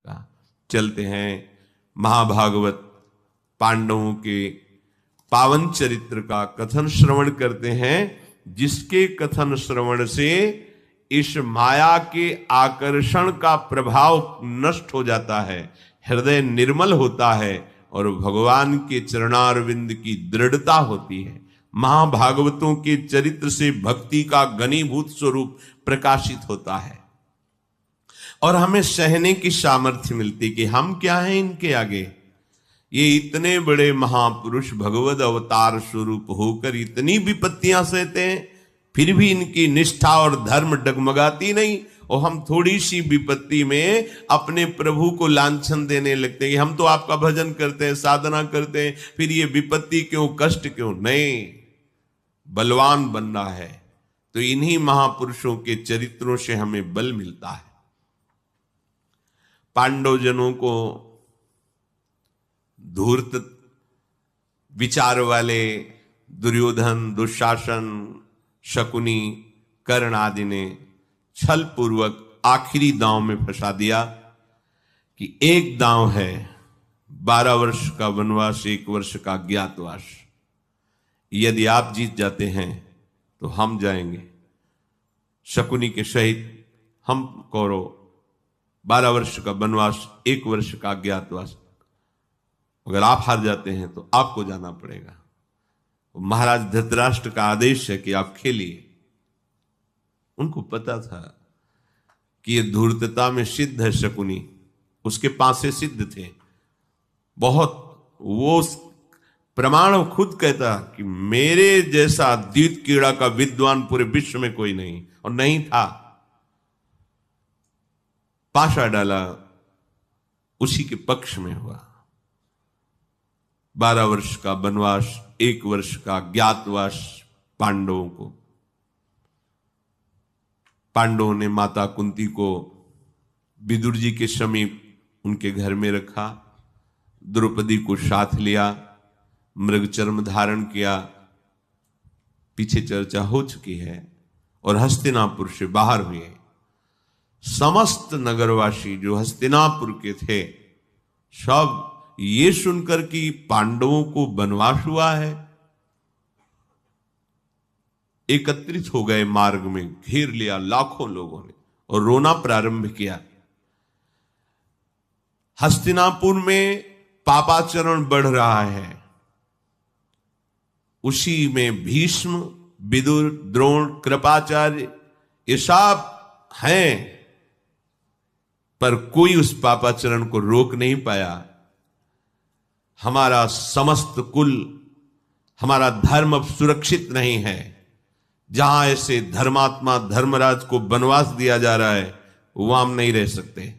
का। चलते हैं महाभागवत पांडवों के पावन चरित्र का कथन श्रवण करते हैं, जिसके कथन श्रवण से इस माया के आकर्षण का प्रभाव नष्ट हो जाता है, हृदय निर्मल होता है और भगवान के चरणारविंद की दृढ़ता होती है। महाभागवतों के चरित्र से भक्ति का घनीभूत स्वरूप प्रकाशित होता है और हमें सहने की सामर्थ्य मिलती कि हम क्या हैं इनके आगे। ये इतने बड़े महापुरुष भगवद अवतार स्वरूप होकर इतनी विपत्तियां सहते हैं, फिर भी इनकी निष्ठा और धर्म डगमगाती नहीं, और हम थोड़ी सी विपत्ति में अपने प्रभु को लांछन देने लगते हैं कि हम तो आपका भजन करते हैं, साधना करते हैं, फिर ये विपत्ति क्यों, कष्ट क्यों। नहीं, बलवान बनना है तो इन्हीं महापुरुषों के चरित्रों से हमें बल मिलता है। पांडव जनों को धूर्त विचार वाले दुर्योधन, दुशासन, शकुनी, कर्ण आदि ने छल पूर्वक आखिरी दांव में फंसा दिया कि एक दांव है 12 वर्ष का वनवास, 1 वर्ष का ज्ञातवास। यदि आप जीत जाते हैं तो हम जाएंगे शकुनी के सहित, हम कौरव 12 वर्ष का वनवास, 1 वर्ष का ज्ञातवास। अगर आप हार जाते हैं तो आपको जाना पड़ेगा। महाराज धृतराष्ट्र का आदेश है कि आप खेलिए। उनको पता था कि ये धूर्तता में सिद्ध है शकुनी, उसके पासे सिद्ध थे बहुत। वो प्रमाण खुद कहता कि मेरे जैसा द्वित कीड़ा का विद्वान पूरे विश्व में कोई नहीं, और नहीं था। पाशा डाला, उसी के पक्ष में हुआ। 12 वर्ष का वनवास, 1 वर्ष का ज्ञातवास पांडवों को। पांडवों ने माता कुंती को विदुर जी के समीप उनके घर में रखा, द्रौपदी को साथ लिया, मृग चर्म धारण किया। पीछे चर्चा हो चुकी है। और हस्तिनापुर से बाहर हुए। समस्त नगरवासी जो हस्तिनापुर के थे, सब ये सुनकर कि पांडवों को वनवास हुआ है, एकत्रित हो गए। मार्ग में घेर लिया लाखों लोगों ने और रोना प्रारंभ किया। हस्तिनापुर में पापाचरण बढ़ रहा है। उसी में भीष्म, विदुर, द्रोण, कृपाचार्य ये सब हैं, पर कोई उस पापाचरण को रोक नहीं पाया। हमारा समस्त कुल, हमारा धर्म अब सुरक्षित नहीं है। जहां ऐसे धर्मात्मा धर्मराज को वनवास दिया जा रहा है, वहां हम नहीं रह सकते।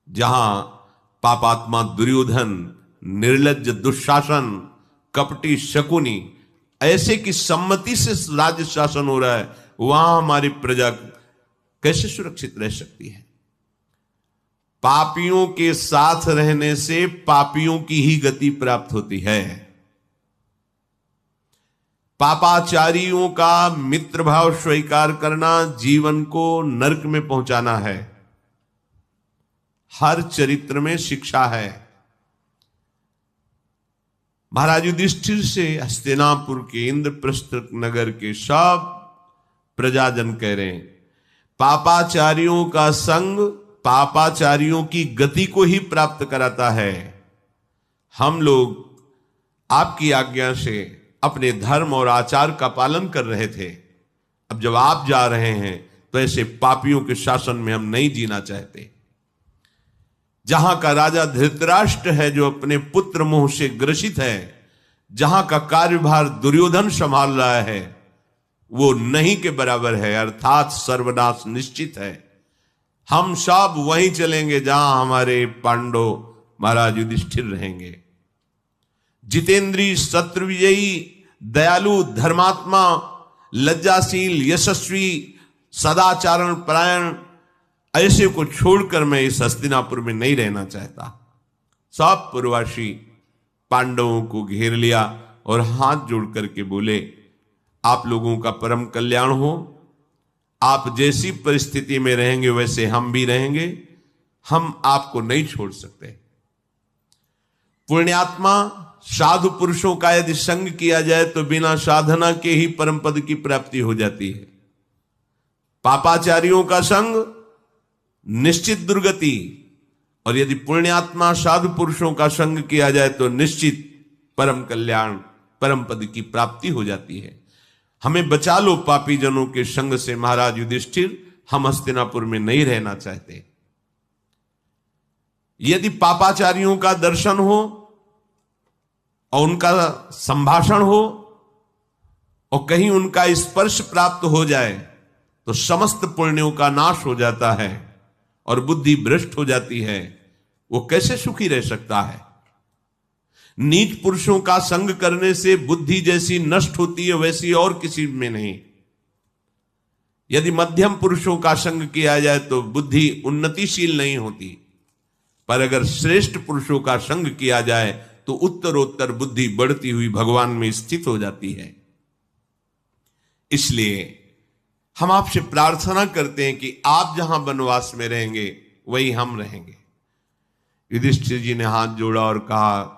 जहां पापात्मा दुर्योधन, निर्लज्ज दुशासन, कपटी शकुनी ऐसे की सम्मति से राज्य शासन हो रहा है, वहां हमारी प्रजा कैसे सुरक्षित रह सकती है। पापियों के साथ रहने से पापियों की ही गति प्राप्त होती है। पापाचारियों का मित्र भाव स्वीकार करना जीवन को नरक में पहुंचाना है। हर चरित्र में शिक्षा है। महाराज युधिष्ठिर से हस्तिनापुर के इंद्रप्रस्थ नगर के सब प्रजाजन कह रहे हैं, पापाचारियों का संग पापाचारियों की गति को ही प्राप्त कराता है। हम लोग आपकी आज्ञा से अपने धर्म और आचार का पालन कर रहे थे। अब जब आप जा रहे हैं तो ऐसे पापियों के शासन में हम नहीं जीना चाहते। जहां का राजा धृतराष्ट्र है जो अपने पुत्र मोह से ग्रसित है, जहां का कार्यभार दुर्योधन संभाल रहा है, वो नहीं के बराबर है, अर्थात सर्वनाश निश्चित है। हम सब वहीं चलेंगे जहां हमारे पांडव महाराज युधिष्ठिर रहेंगे। जितेंद्री, शत्रुविजयी, दयालु, धर्मात्मा, लज्जाशील, यशस्वी, सदाचारण परायण, ऐसे को छोड़कर मैं इस हस्तिनापुर में नहीं रहना चाहता। सब पुरवासी पांडवों को घेर लिया और हाथ जोड़ करके बोले, आप लोगों का परम कल्याण हो। आप जैसी परिस्थिति में रहेंगे वैसे हम भी रहेंगे। हम आपको नहीं छोड़ सकते। पुण्यात्मा साधु पुरुषों का यदि संग किया जाए तो बिना साधना के ही परम पद की प्राप्ति हो जाती है। पापाचारियों का संग निश्चित दुर्गति, और यदि पुण्यात्मा साधु पुरुषों का संग किया जाए तो निश्चित परम कल्याण, परम पद की प्राप्ति हो जाती है। हमें बचा लो पापी जनों के संग से महाराज युधिष्ठिर, हम हस्तिनापुर में नहीं रहना चाहते। यदि पापाचारियों का दर्शन हो और उनका संभाषण हो और कहीं उनका स्पर्श प्राप्त हो जाए तो समस्त पुण्यों का नाश हो जाता है और बुद्धि भ्रष्ट हो जाती है। वो कैसे सुखी रह सकता है? नीच पुरुषों का संग करने से बुद्धि जैसी नष्ट होती है वैसी और किसी में नहीं। यदि मध्यम पुरुषों का संग किया जाए तो बुद्धि उन्नतिशील नहीं होती, पर अगर श्रेष्ठ पुरुषों का संग किया जाए तो उत्तरोत्तर बुद्धि बढ़ती हुई भगवान में स्थित हो जाती है। इसलिए हम आपसे प्रार्थना करते हैं कि आप जहां वनवास में रहेंगे वही हम रहेंगे। युधिष्ठिर जी ने हाथ जोड़ा और कहा,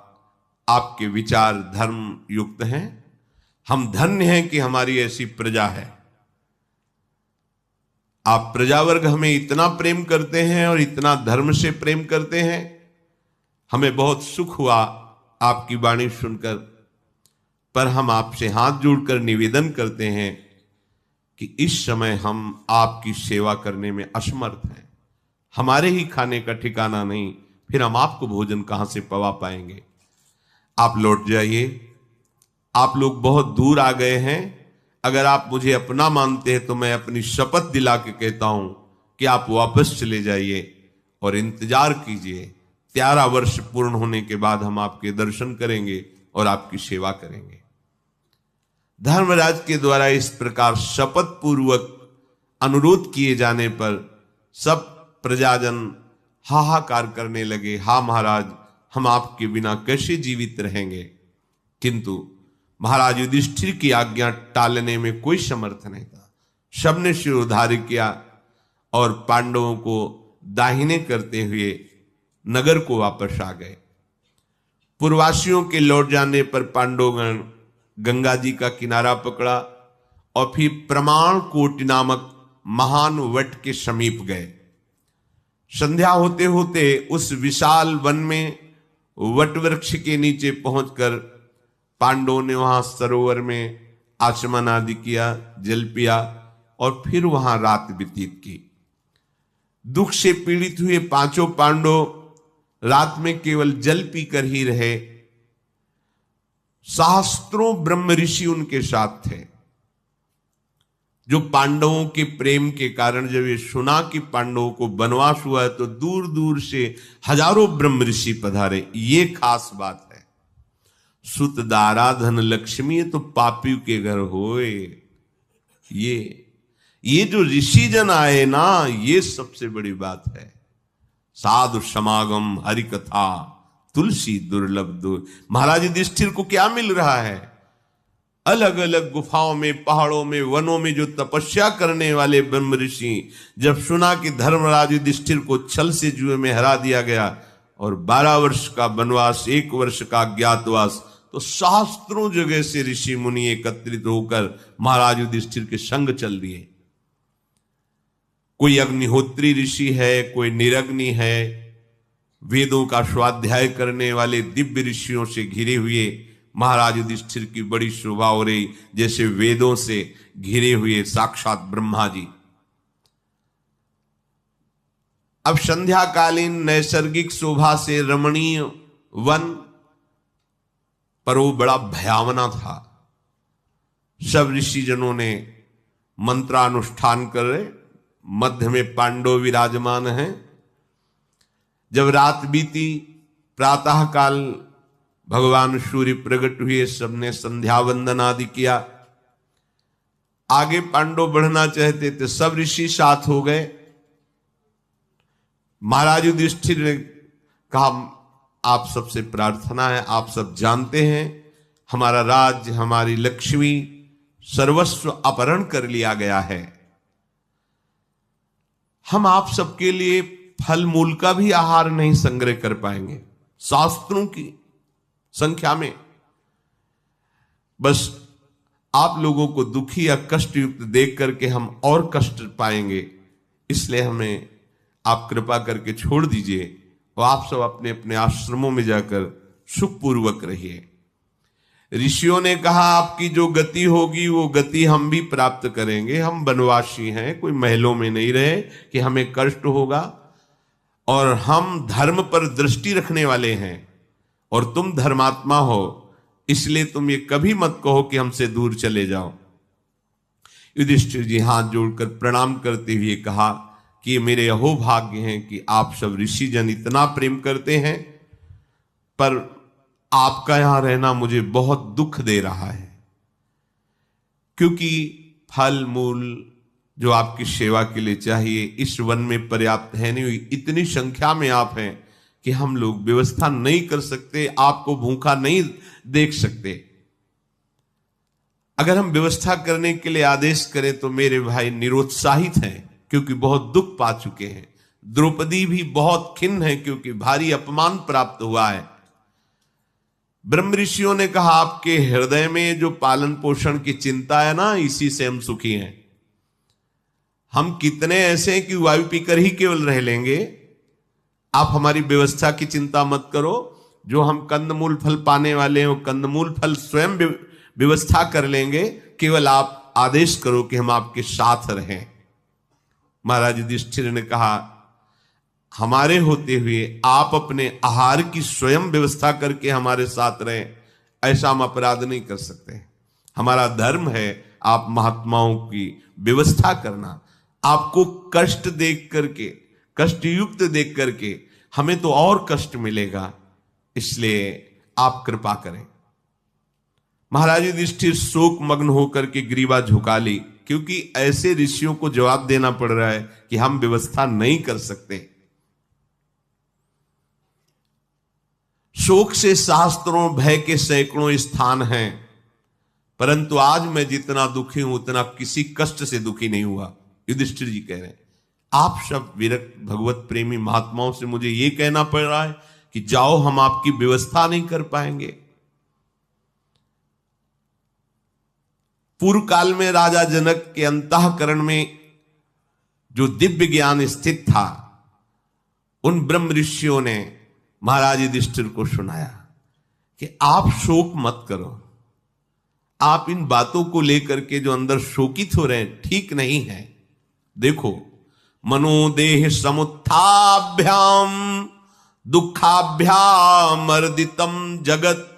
आपके विचार धर्म युक्त हैं, हम धन्य हैं कि हमारी ऐसी प्रजा है। आप प्रजावर्ग हमें इतना प्रेम करते हैं और इतना धर्म से प्रेम करते हैं, हमें बहुत सुख हुआ आपकी वाणी सुनकर। पर हम आपसे हाथ जोड़कर निवेदन करते हैं कि इस समय हम आपकी सेवा करने में असमर्थ हैं। हमारे ही खाने का ठिकाना नहीं, फिर हम आपको भोजन कहां से पवा पाएंगे? आप लौट जाइए। आप लोग बहुत दूर आ गए हैं। अगर आप मुझे अपना मानते हैं तो मैं अपनी शपथ दिला के कहता हूं कि आप वापस चले जाइए और इंतजार कीजिए। 13 वर्ष पूर्ण होने के बाद हम आपके दर्शन करेंगे और आपकी सेवा करेंगे। धर्मराज के द्वारा इस प्रकार शपथ पूर्वक अनुरोध किए जाने पर सब प्रजाजन हाहाकार करने लगे, हा महाराज, हम आपके बिना कैसे जीवित रहेंगे? किंतु महाराज युधिष्ठिर की आज्ञा टालने में कोई समर्थ नहीं था। सबने सिर उधार किया और पांडवों को दाहिने करते हुए नगर को वापस आ गए। पूर्ववासियों के लौट जाने पर पांडवगण गंगा जी का किनारा पकड़ा और फिर प्रमाण कोटि नामक महान वट के समीप गए। संध्या होते होते उस विशाल वन में वट वृक्ष के नीचे पहुंचकर पांडवों ने वहां सरोवर में आचमन आदि किया, जल पिया और फिर वहां रात व्यतीत की। दुख से पीड़ित हुए पांचों पांडव रात में केवल जल पीकर ही रहे। सहस्त्रों ब्रह्म ऋषि उनके साथ थे, जो पांडवों के प्रेम के कारण जब ये सुना कि पांडवों को वनवास हुआ है तो दूर दूर से हजारों ब्रह्म ऋषि पधारे। ये खास बात है। सुत दारा धन लक्ष्मी तो पापियों के घर होए। ये जो ऋषि जन आए ना, ये सबसे बड़ी बात है। साधु समागम, हरि कथा, तुलसी दुर्लभ दूर। महाराज युधिष्ठिर को क्या मिल रहा है? अलग अलग गुफाओं में, पहाड़ों में, वनों में जो तपस्या करने वाले ब्रह्म ऋषि जब सुना कि धर्मराज युधिष्ठिर को छल से जुए में हरा दिया गया और 12 वर्ष का वनवास, 1 वर्ष का अज्ञातवास, तो सहस्त्रों जगह से ऋषि मुनि एकत्रित होकर महाराज युधिष्ठिर के संग चल दिए। कोई अग्निहोत्री ऋषि है, कोई निरग्नि है, वेदों का स्वाध्याय करने वाले दिव्य ऋषियों से घिरे हुए महाराज युधिष्ठिर की बड़ी शोभा हो रही, जैसे वेदों से घिरे हुए साक्षात ब्रह्मा जी। अब संध्याकालीन नैसर्गिक शोभा से रमणीय वन, पर वो बड़ा भयावना था। सब ऋषिजनों ने मंत्रानुष्ठान कर रहे, मध्य में पांडव विराजमान हैं। जब रात बीती, प्रातः काल भगवान सूर्य प्रकट हुए, सबने संध्या वंदन आदि किया। आगे पांडव बढ़ना चाहते थे, सब ऋषि साथ हो गए। महाराज युधिष्ठिर ने कहा, आप सबसे प्रार्थना है, आप सब जानते हैं हमारा राज्य, हमारी लक्ष्मी सर्वस्व अपहरण कर लिया गया है। हम आप सबके लिए फल मूल का भी आहार नहीं संग्रह कर पाएंगे शास्त्रों की संख्या में। बस आप लोगों को दुखी या कष्ट युक्त देख करके हम और कष्ट पाएंगे, इसलिए हमें आप कृपा करके छोड़ दीजिए और आप सब अपने अपने आश्रमों में जाकर सुखपूर्वक रहिए। ऋषियों ने कहा आपकी जो गति होगी वो गति हम भी प्राप्त करेंगे। हम वनवासी हैं, कोई महलों में नहीं रहे कि हमें कष्ट होगा, और हम धर्म पर दृष्टि रखने वाले हैं और तुम धर्मात्मा हो, इसलिए तुम ये कभी मत कहो कि हमसे दूर चले जाओ। युधिष्ठिर जी हाथ जोड़कर प्रणाम करते हुए कहा कि मेरे अहोभाग्य हैं कि आप सब ऋषिजन इतना प्रेम करते हैं, पर आपका यहां रहना मुझे बहुत दुख दे रहा है, क्योंकि फल मूल जो आपकी सेवा के लिए चाहिए इस वन में पर्याप्त है नहीं। इतनी संख्या में आप हैं कि हम लोग व्यवस्था नहीं कर सकते, आपको भूखा नहीं देख सकते। अगर हम व्यवस्था करने के लिए आदेश करें तो मेरे भाई निरुत्साहित हैं, क्योंकि बहुत दुख पा चुके हैं। द्रौपदी भी बहुत खिन्न है, क्योंकि भारी अपमान प्राप्त हुआ है। ब्रह्म ऋषियों ने कहा आपके हृदय में जो पालन पोषण की चिंता है ना, इसी से हम सुखी हैं। हम कितने ऐसे हैं कि वायु पीकर ही केवल रह लेंगे, आप हमारी व्यवस्था की चिंता मत करो। जो हम कंदमूल फल पाने वाले हैं वो कंदमूल फल स्वयं व्यवस्था कर लेंगे, केवल आप आदेश करो कि हम आपके साथ रहें। महाराज युधिष्ठिर ने कहा हमारे होते हुए आप अपने आहार की स्वयं व्यवस्था करके हमारे साथ रहें, ऐसा हम अपराध नहीं कर सकते। हमारा धर्म है आप महात्माओं की व्यवस्था करना। आपको कष्ट देख करके, कष्ट युक्त देख करके हमें तो और कष्ट मिलेगा, इसलिए आप कृपा करें। महाराज युधिष्ठिर शोक मग्न होकर के ग्रीवा झुका ली, क्योंकि ऐसे ऋषियों को जवाब देना पड़ रहा है कि हम व्यवस्था नहीं कर सकते। शोक से शास्त्रों भय के सैकड़ों स्थान हैं, परंतु आज मैं जितना दुखी हूं उतना किसी कष्ट से दुखी नहीं हुआ। युधिष्ठिर जी कह रहे हैं आप सब विरक्त भगवत प्रेमी महात्माओं से मुझे यह कहना पड़ रहा है कि जाओ, हम आपकी व्यवस्था नहीं कर पाएंगे। पूर्व काल में राजा जनक के अंतःकरण में जो दिव्य ज्ञान स्थित था, उन ब्रह्म ऋषियों ने महाराज युधिष्ठिर को सुनाया कि आप शोक मत करो। आप इन बातों को लेकर के जो अंदर शोकित हो रहे हैं ठीक नहीं है। देखो, मनोदेह समुत्थाभ्याम दुखाभ्याम अर्दितम जगत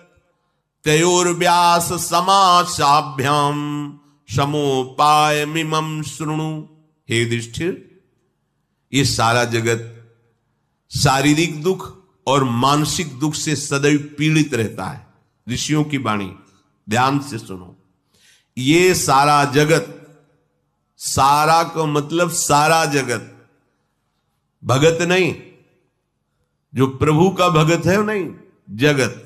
तयोर्व्यास समासाभ्याम समोपाय मिमम शृणु। हे युधिष्ठिर, ये सारा जगत शारीरिक दुख और मानसिक दुख से सदैव पीड़ित रहता है। ऋषियों की वाणी ध्यान से सुनो। ये सारा जगत, सारा का मतलब सारा जगत, भगत नहीं, जो प्रभु का भगत है वो नहीं, जगत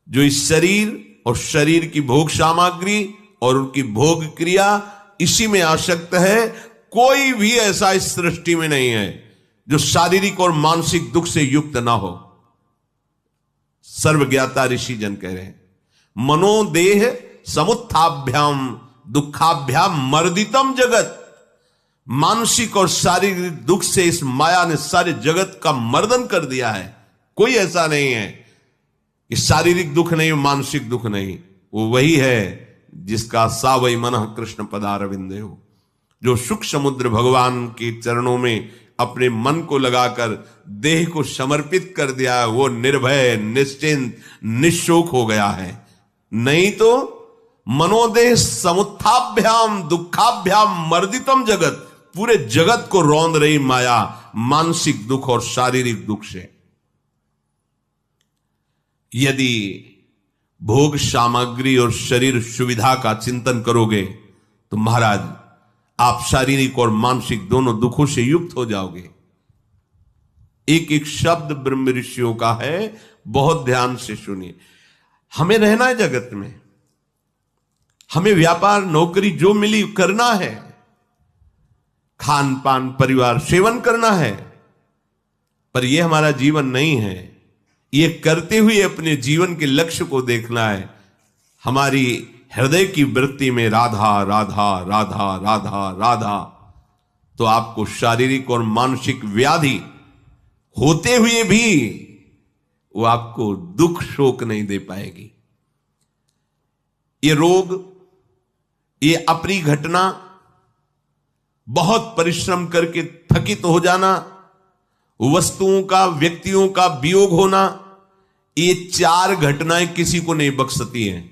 जो इस शरीर और शरीर की भोग सामग्री और उनकी भोग क्रिया इसी में आसक्त है। कोई भी ऐसा इस सृष्टि में नहीं है जो शारीरिक और मानसिक दुख से युक्त ना हो। सर्वज्ञाता ऋषि जन कह रहे हैं मनोदेह समुत्थाभ्याम दुखाभ्याम मर्दितम जगत। मानसिक और शारीरिक दुख से इस माया ने सारे जगत का मर्दन कर दिया है। कोई ऐसा नहीं है कि शारीरिक दुख नहीं, मानसिक दुख नहीं, वो वही है जिसका सा वही मन कृष्ण पदारविंदे हो, जो सुख समुद्र भगवान के चरणों में अपने मन को लगाकर देह को समर्पित कर दिया है, वो निर्भय निश्चिंत निशोक हो गया है। नहीं तो मनोदेह समुत्थाभ्याम दुखाभ्याम मर्दितम जगत, पूरे जगत को रौंद रही माया मानसिक दुख और शारीरिक दुख से। यदि भोग सामग्री और शरीर सुविधा का चिंतन करोगे तो महाराज आप शारीरिक और मानसिक दोनों दुखों से युक्त हो जाओगे। एक एक शब्द ब्रह्म ऋषियों का है, बहुत ध्यान से सुनिए। हमें रहना है जगत में, हमें व्यापार नौकरी जो मिली करना है, खान पान परिवार सेवन करना है, पर यह हमारा जीवन नहीं है। ये करते हुए अपने जीवन के लक्ष्य को देखना है। हमारी हृदय की वृत्ति में राधा राधा राधा राधा राधा, तो आपको शारीरिक और मानसिक व्याधि होते हुए भी वो आपको दुख शोक नहीं दे पाएगी। ये रोग, ये अप्रिय घटना, बहुत परिश्रम करके थकित हो जाना, वस्तुओं का व्यक्तियों का वियोग होना, ये 4 घटनाएं किसी को नहीं बख्शती हैं।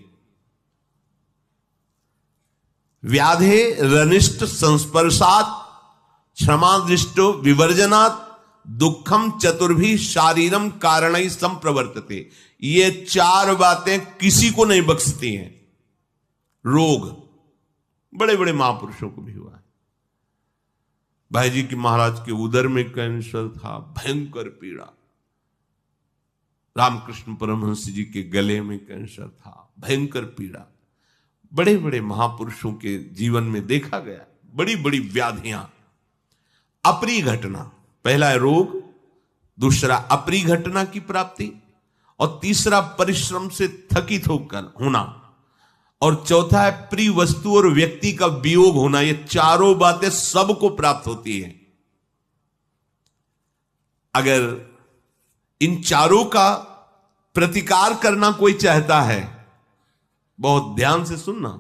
व्याधे रनिष्ठ संस्पर्शात क्षमादृष्टो विवर्जनात् दुखम चतुर्भी शारीरम कारणै संप्रवर्तते। ये 4 बातें किसी को नहीं बख्शती हैं। रोग बड़े बड़े महापुरुषों को भी हुआ है। भाई जी की महाराज के उदर में कैंसर था, भयंकर पीड़ा। रामकृष्ण परमहंस जी के गले में कैंसर था, भयंकर पीड़ा। बड़े बड़े महापुरुषों के जीवन में देखा गया बड़ी बड़ी व्याधियां। अप्रिय घटना, पहला है रोग, दूसरा अप्रिय घटना की प्राप्ति, और तीसरा परिश्रम से थकित होकर होना, और चौथा है प्रिय वस्तु और व्यक्ति का वियोग होना। ये 4 बातें सबको प्राप्त होती हैं। अगर इन 4 का प्रतिकार करना कोई चाहता है, बहुत ध्यान से सुनना,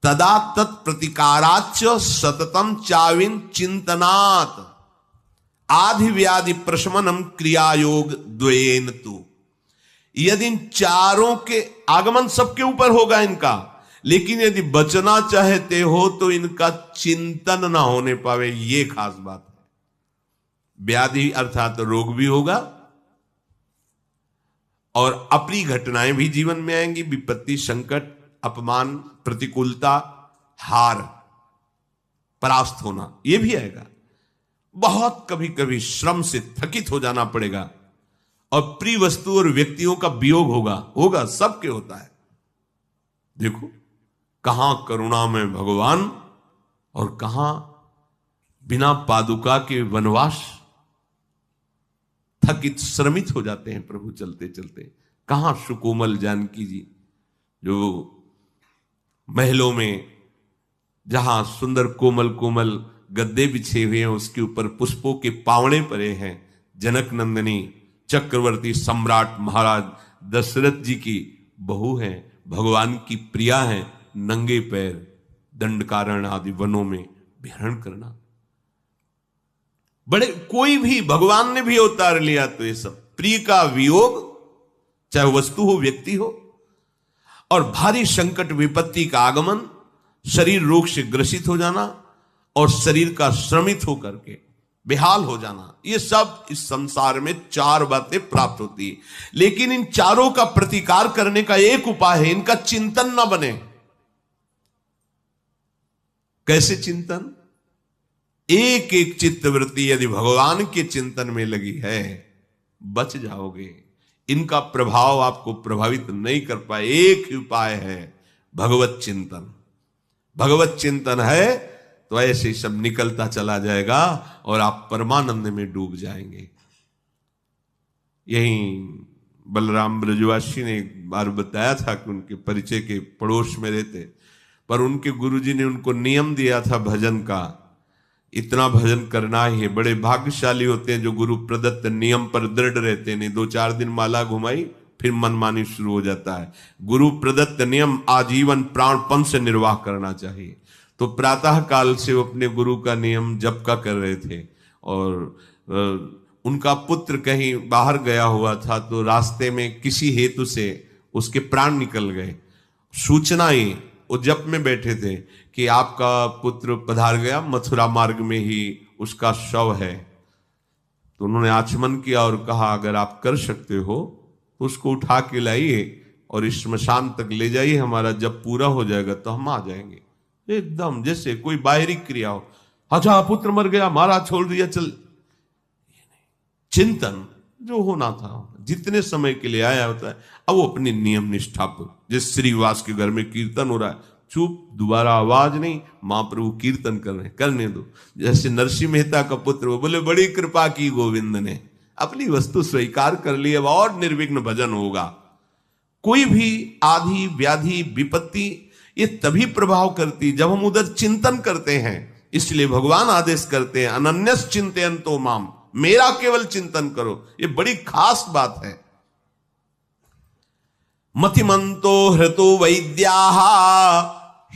तदा तत्प्रतिकाराच सततम चाविन चिंतनात् आधि व्याधि प्रशमनम क्रियायोग द्वयेन तु। यदि इन 4 के आगमन सबके ऊपर होगा इनका, लेकिन यदि बचना चाहते हो तो इनका चिंतन ना होने पावे, ये खास बात है। व्याधि अर्थात रोग भी होगा और अप्रिय घटनाएं भी जीवन में आएंगी, विपत्ति, संकट, अपमान, प्रतिकूलता, हार, परास्त होना, यह भी आएगा। बहुत कभी कभी श्रम से थकित हो जाना पड़ेगा और प्रिय वस्तु और व्यक्तियों का वियोग होगा सबके होता है। देखो कहां करुणा में भगवान और कहां बिना पादुका के वनवास, थकित श्रमित हो जाते हैं प्रभु चलते चलते। कहां सुकोमल जानकी जी जो महलों में जहां सुंदर कोमल कोमल गद्दे बिछे हुए हैं, उसके ऊपर पुष्पों के पावड़े पड़े हैं। जनक नंदिनी चक्रवर्ती सम्राट महाराज दशरथ जी की बहू हैं, भगवान की प्रिया हैं, नंगे पैर दंडकारण्य आदि वनों में विहरण करना। बड़े कोई भी भगवान ने भी अवतार लिया तो ये सब प्रिय का वियोग, चाहे वस्तु हो व्यक्ति हो, और भारी संकट विपत्ति का आगमन, शरीर रोग से ग्रसित हो जाना और शरीर का श्रमित होकर के बेहाल हो जाना, ये सब इस संसार में 4 बातें प्राप्त होती है। लेकिन इन 4 का प्रतिकार करने का एक उपाय है, इनका चिंतन न बने। कैसे चिंतन? एक एक चित्तवृत्ति यदि भगवान के चिंतन में लगी है, बच जाओगे। इनका प्रभाव आपको प्रभावित नहीं कर पाए। एक ही उपाय है, भगवत चिंतन। भगवत चिंतन है तो ऐसे सब निकलता चला जाएगा और आप परमानंद में डूब जाएंगे। यही बलराम ब्रजवासी ने एक बार बताया था कि उनके परिचय के पड़ोस में रहते, पर उनके गुरुजी ने उनको नियम दिया था भजन का, इतना भजन करना ही है। बड़े भाग्यशाली होते हैं जो गुरु प्रदत्त नियम पर दृढ़ रहते हैं। 2-4 दिन माला घुमाई फिर मनमानी शुरू हो जाता है। गुरु प्रदत्त नियम आजीवन प्राणपण से निर्वाह करना चाहिए। तो प्रातः काल से वो अपने गुरु का नियम जप का कर रहे थे और उनका पुत्र कहीं बाहर गया हुआ था, तो रास्ते में किसी हेतु से उसके प्राण निकल गए। सूचना ही वो जप में बैठे थे कि आपका पुत्र पधार गया, मथुरा मार्ग में ही उसका शव है। तो उन्होंने आचमन किया और कहा अगर आप कर सकते हो तो उसको उठा के लाइए और इस श्मशान तक ले जाइए, हमारा जब पूरा हो जाएगा तो हम आ जाएंगे। एकदम जैसे कोई बाहरी क्रिया हो, अच्छा पुत्र मर गया, मारा छोड़ दिया, चल। चिंतन जो होना था जितने समय के लिए आया होता है, अब वो अपनी नियम निष्ठा पर, जिस श्रीवास के घर में कीर्तन हो रहा है चुप, दोबारा आवाज नहीं, महाप्रभु कीर्तन कर रहे हैं, करने दो। जैसे नरसिंह मेहता का पुत्र, वो बोले बड़ी कृपा की गोविंद ने, अपनी वस्तु स्वीकार कर ली, अब और निर्विघ्न भजन होगा। कोई भी आधि व्याधि विपत्ति ये तभी प्रभाव करती जब हम उधर चिंतन करते हैं। इसलिए भगवान आदेश करते हैं अनन्यस चिंतयन्तो माम, मेरा केवल चिंतन करो। ये बड़ी खास बात है। मतिमन्तो हृतो वैद्याः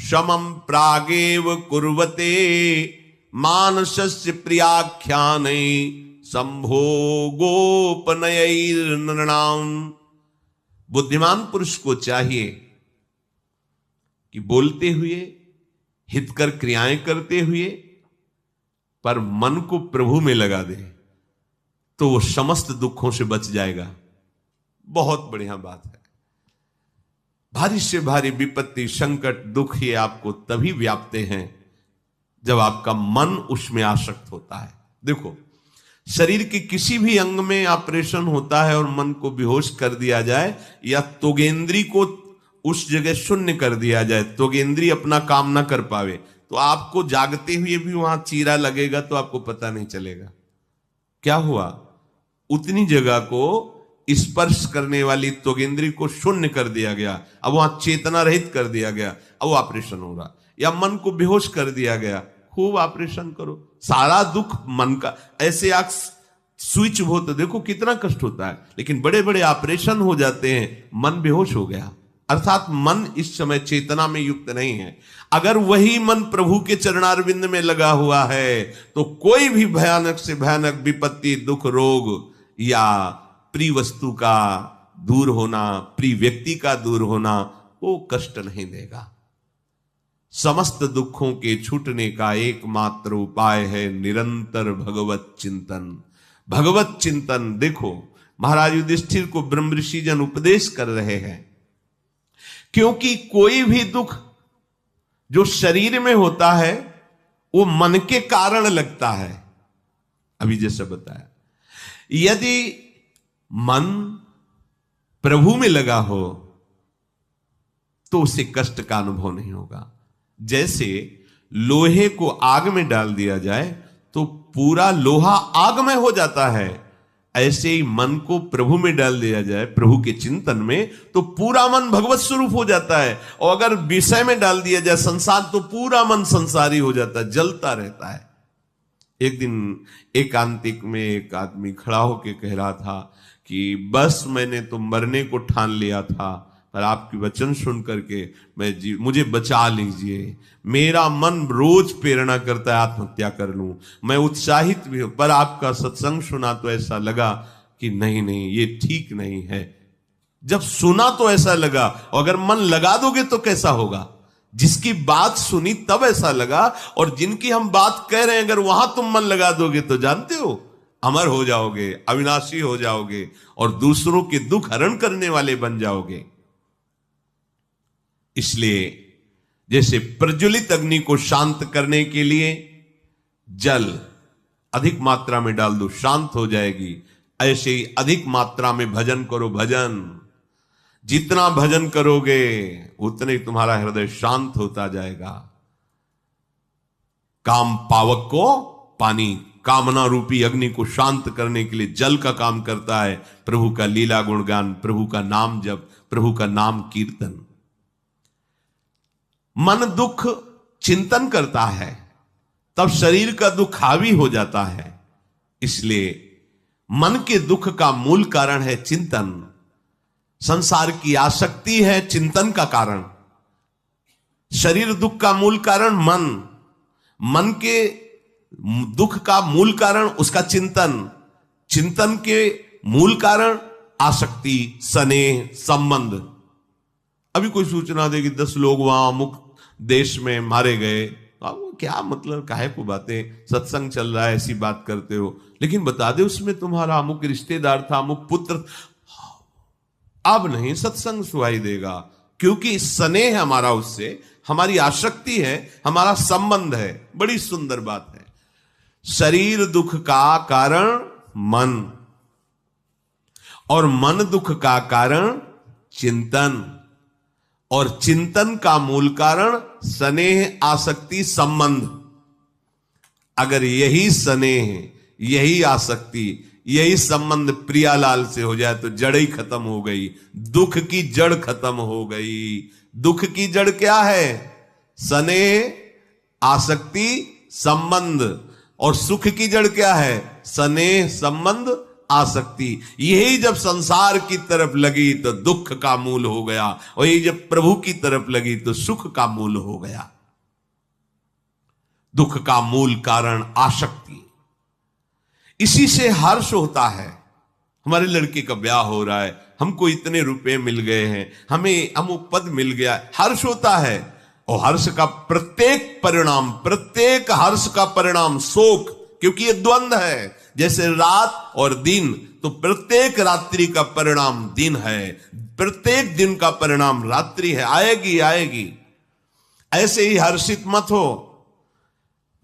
शमं प्रागेव कुर्वते मानसस्य प्रियाख्याने संभोगोपनयैर्नृणाम्। बुद्धिमान पुरुष को चाहिए कि बोलते हुए, हितकर क्रियाएं करते हुए, पर मन को प्रभु में लगा दे तो वो समस्त दुखों से बच जाएगा। बहुत बढ़िया बात है। भारी से भारी विपत्ति, संकट, दुख ये आपको तभी व्यापते हैं जब आपका मन उसमें आसक्त होता है। देखो, शरीर के किसी भी अंग में ऑपरेशन होता है और मन को बेहोश कर दिया जाए या त्वगेंद्री को उस जगह शून्य कर दिया जाए, त्वगेंद्री अपना काम ना कर पावे, तो आपको जागते हुए भी वहां चीरा लगेगा तो आपको पता नहीं चलेगा क्या हुआ। उतनी जगह को स्पर्श करने वाली त्वगेंद्री को शून्य कर दिया गया, अब वहां चेतना रहित कर दिया गया, अब वो ऑपरेशन हो रहा। या मन को बेहोश कर दिया गया, खूब ऑपरेशन करो, सारा दुख मन का। ऐसे आंख स्विच हो तो देखो कितना कष्ट होता है, लेकिन बड़े बड़े ऑपरेशन हो जाते हैं, मन बेहोश हो गया, अर्थात मन इस समय चेतना में युक्त नहीं है। अगर वही मन प्रभु के चरणारविंद में लगा हुआ है तो कोई भी भयानक से भयानक विपत्ति, दुख, रोग या प्रिय वस्तु का दूर होना, प्रिय व्यक्ति का दूर होना, वो कष्ट नहीं देगा। समस्त दुखों के छूटने का एकमात्र उपाय है निरंतर भगवत चिंतन। भगवत चिंतन, देखो महाराज युधिष्ठिर को ब्रह्म ऋषि जन उपदेश कर रहे हैं, क्योंकि कोई भी दुख जो शरीर में होता है वो मन के कारण लगता है। अभी जैसा बताया, यदि मन प्रभु में लगा हो तो उसे कष्ट का अनुभव नहीं होगा। जैसे लोहे को आग में डाल दिया जाए तो पूरा लोहा आग में हो जाता है, ऐसे ही मन को प्रभु में डाल दिया जाए, प्रभु के चिंतन में, तो पूरा मन भगवत स्वरूप हो जाता है। और अगर विषय में डाल दिया जाए संसार, तो पूरा मन संसारी हो जाता है, जलता रहता है। एक दिन एकांतिक में एक आदमी खड़ा होकर कह रहा था कि बस मैंने तो मरने को ठान लिया था, पर आपकी वचन सुन करके मुझे बचा लीजिए। मेरा मन रोज प्रेरणा करता है आत्महत्या कर लूं, मैं उत्साहित भी हूं, पर आपका सत्संग सुना तो ऐसा लगा कि नहीं नहीं ये ठीक नहीं है। जब सुना तो ऐसा लगा, और अगर मन लगा दोगे तो कैसा होगा। जिसकी बात सुनी तब ऐसा लगा, और जिनकी हम बात कह रहे हैं अगर वहां तुम मन लगा दोगे तो जानते हो अमर हो जाओगे, अविनाशी हो जाओगे और दूसरों के दुख हरण करने वाले बन जाओगे। इसलिए जैसे प्रज्वलित अग्नि को शांत करने के लिए जल अधिक मात्रा में डाल दो, शांत हो जाएगी, ऐसे ही अधिक मात्रा में भजन करो। भजन जितना भजन करोगे उतने तुम्हारा हृदय शांत होता जाएगा। काम पावक को पानी, कामना रूपी अग्नि को शांत करने के लिए जल का काम करता है। प्रभु का लीला गुणगान, प्रभु का नाम जप, प्रभु का नाम कीर्तन। मन दुख चिंतन करता है तब शरीर का दुख हावी हो जाता है। इसलिए मन के दुख का मूल कारण है चिंतन। संसार की आसक्ति है चिंतन का कारण। शरीर दुख का मूल कारण मन, मन के दुख का मूल कारण उसका चिंतन, चिंतन के मूल कारण आसक्ति, स्नेह, संबंध। अभी कोई सूचना दे कि 10 लोग वहां अमुक देश में मारे गए, तो क्या मतलब, काहे को बातें, सत्संग चल रहा है ऐसी बात करते हो, लेकिन बता दे उसमें तुम्हारा अमुक रिश्तेदार था, अमुक पुत्र। अब नहीं सत्संग सुहाई देगा, क्योंकि स्नेह हमारा उससे, हमारी आसक्ति है, हमारा संबंध है। बड़ी सुंदर बात है। शरीर दुख का कारण मन, और मन दुख का कारण चिंतन, और चिंतन का मूल कारण स्नेह, आसक्ति, संबंध। अगर यही स्नेह, यही आसक्ति, यही संबंध प्रियालाल से हो जाए तो जड़ ही खत्म हो गई, दुख की जड़ खत्म हो गई। दुख की जड़ क्या है? स्नेह, आसक्ति, संबंध। और सुख की जड़ क्या है? स्नेह, संबंध, आसक्ति। यही जब संसार की तरफ लगी तो दुख का मूल हो गया, और यही जब प्रभु की तरफ लगी तो सुख का मूल हो गया। दुख का मूल कारण आसक्ति। इसी से हर्ष होता है। हमारे लड़के का ब्याह हो रहा है, हमको इतने रुपए मिल गए हैं, हमें अमुक पद मिल गया, हर्ष होता है। और हर्ष का प्रत्येक परिणाम, प्रत्येक हर्ष का परिणाम शोक, क्योंकि ये द्वंद्व है। जैसे रात और दिन, तो प्रत्येक रात्रि का परिणाम दिन है, प्रत्येक दिन का परिणाम रात्रि है, आएगी आएगी। ऐसे ही हर्षित मत हो।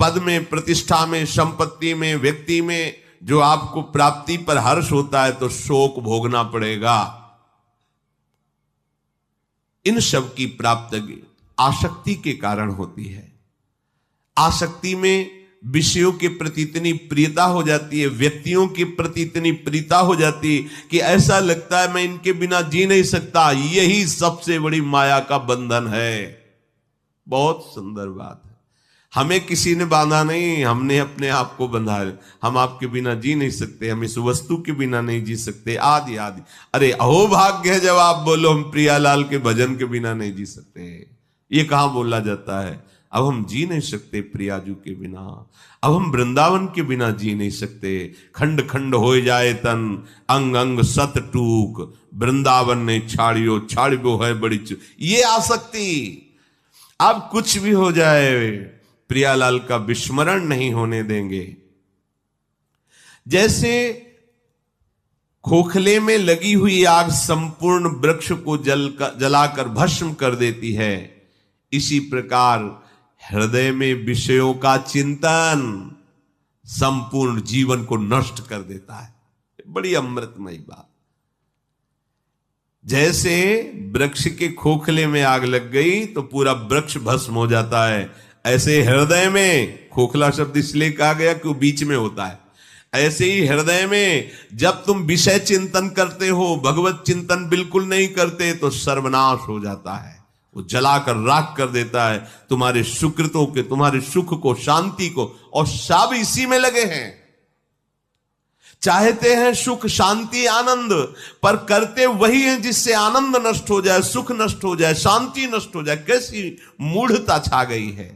पद में, प्रतिष्ठा में, संपत्ति में, व्यक्ति में जो आपको प्राप्ति पर हर्ष होता है तो शोक भोगना पड़ेगा। इन सब की प्राप्ति आसक्ति के कारण होती है। आसक्ति में विषयों के प्रति इतनी प्रियता हो जाती है, व्यक्तियों के प्रति इतनी प्रियता हो जाती है कि ऐसा लगता है मैं इनके बिना जी नहीं सकता। यही सबसे बड़ी माया का बंधन है। बहुत सुंदर बात है। हमें किसी ने बांधा नहीं, हमने अपने आप को बंधा है। हम आपके बिना जी नहीं सकते, हम इस वस्तु के बिना नहीं जी सकते, आदि आदि। अरे अहो भाग्य है जब आप बोलो हम प्रियालाल के भजन के बिना नहीं जी सकते। ये कहां बोला जाता है? अब हम जी नहीं सकते प्रियाजू के बिना, अब हम वृंदावन के बिना जी नहीं सकते। खंड खंड हो जाए तन, अंग अंग सत टूक, वृंदावन ने छाड़ियो छाड़ियो है बड़ी ये आसक्ति। अब कुछ भी हो जाए प्रियालाल का विस्मरण नहीं होने देंगे। जैसे खोखले में लगी हुई आग संपूर्ण वृक्ष को जलाकर भस्म कर देती है, इसी प्रकार हृदय में विषयों का चिंतन संपूर्ण जीवन को नष्ट कर देता है। बड़ी अमृतमयी बात। जैसे वृक्ष के खोखले में आग लग गई तो पूरा वृक्ष भस्म हो जाता है, ऐसे हृदय में, खोखला शब्द इसलिए कहा गया कि वो बीच में होता है, ऐसे ही हृदय में जब तुम विषय चिंतन करते हो, भगवत चिंतन बिल्कुल नहीं करते तो सर्वनाश हो जाता है। वो जलाकर राख कर देता है तुम्हारे सुकृतों के, तुम्हारे सुख को, शांति को। और सब इसी में लगे हैं, चाहते हैं सुख, शांति, आनंद, पर करते वही है जिससे आनंद नष्ट हो जाए, सुख नष्ट हो जाए, शांति नष्ट हो जाए। कैसी मूढ़ता छा गई है।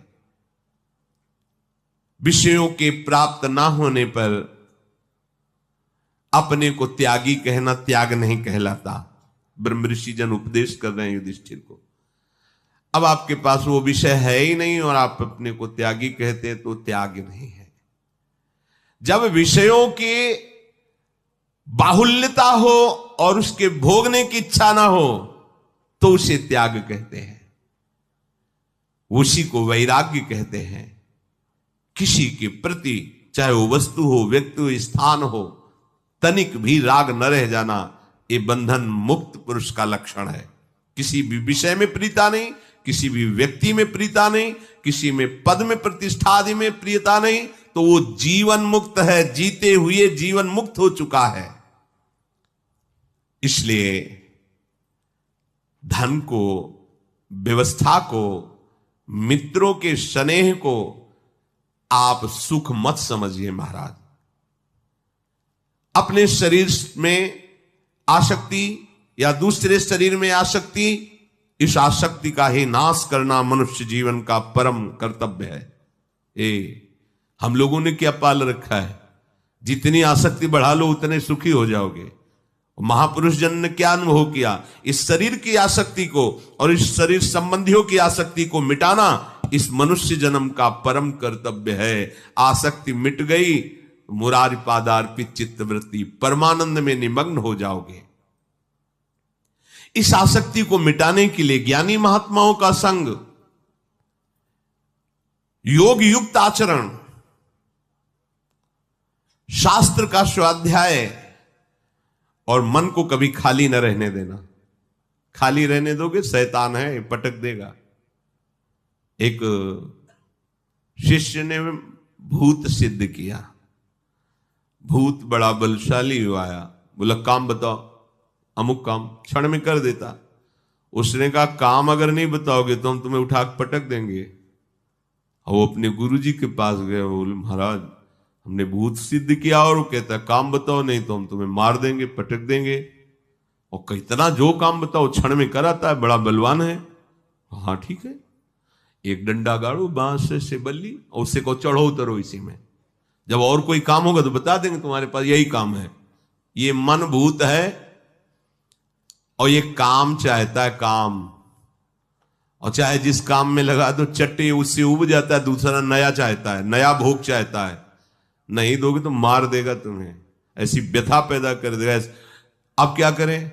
विषयों के प्राप्त ना होने पर अपने को त्यागी कहना त्याग नहीं कहलाता। ब्रह्म ऋषि जन उपदेश कर रहे हैं युधिष्ठिर को। अब आपके पास वो विषय है ही नहीं और आप अपने को त्यागी कहते हैं तो त्याग नहीं है। जब विषयों की बाहुल्यता हो और उसके भोगने की इच्छा ना हो तो उसे त्याग कहते हैं, उसी को वैराग्य कहते हैं। किसी के प्रति, चाहे वो वस्तु हो, व्यक्ति हो, स्थान हो, तनिक भी राग न रह जाना, ये बंधन मुक्त पुरुष का लक्षण है। किसी भी विषय में प्रीता नहीं, किसी भी व्यक्ति में प्रीता नहीं, किसी में पद में, प्रतिष्ठा आदि में प्रियता नहीं, तो वो जीवन मुक्त है, जीते हुए जीवन मुक्त हो चुका है। इसलिए धन को, व्यवस्था को, मित्रों के स्नेह को आप सुख मत समझिए महाराज। अपने शरीर में आसक्ति या दूसरे शरीर में आसक्ति, इस आसक्ति का ही नाश करना मनुष्य जीवन का परम कर्तव्य है। हम लोगों ने क्या पाल रखा है, जितनी आसक्ति बढ़ा लो उतने सुखी हो जाओगे। महापुरुष जन ने क्या अनुभव किया, इस शरीर की आसक्ति को और इस शरीर संबंधियों की आसक्ति को मिटाना इस मनुष्य जन्म का परम कर्तव्य है। आसक्ति मिट गई, मुरारी पादार्पित चित्तवृत्ति, परमानंद में निमग्न हो जाओगे। इस आसक्ति को मिटाने के लिए ज्ञानी महात्माओं का संग, योग युक्त आचरण, शास्त्र का स्वाध्याय और मन को कभी खाली न रहने देना, खाली रहने दोगे, शैतान है पटक देगा। एक शिष्य ने भूत सिद्ध किया, भूत बड़ा बलशाली हुआ आया, बोला काम बताओ, अमुक काम, क्षण में कर देता। उसने कहा काम अगर नहीं बताओगे तो हम तुम्हें उठा के पटक देंगे। और वो अपने गुरुजी के पास गए, बोले महाराज हमने भूत सिद्ध किया, और वो कहता है काम बताओ नहीं तो हम तुम्हें मार देंगे, पटक देंगे। और कितना जो काम बताओ क्षण में कराता है, बड़ा बलवान है। हाँ ठीक है, एक डंडा गाड़ो बांस से बल्ली, और उससे को चढ़ो उतरो इसी में, जब और कोई काम होगा तो बता देंगे तुम्हारे पास यही काम है। ये मन भूत है और ये काम चाहता है, काम, और चाहे जिस काम में लगा दो चट्टे उससे उब जाता है, दूसरा नया चाहता है, नया भोग चाहता है। नहीं दोगे तो मार देगा तुम्हें, ऐसी व्यथा पैदा कर देगा। अब क्या करें?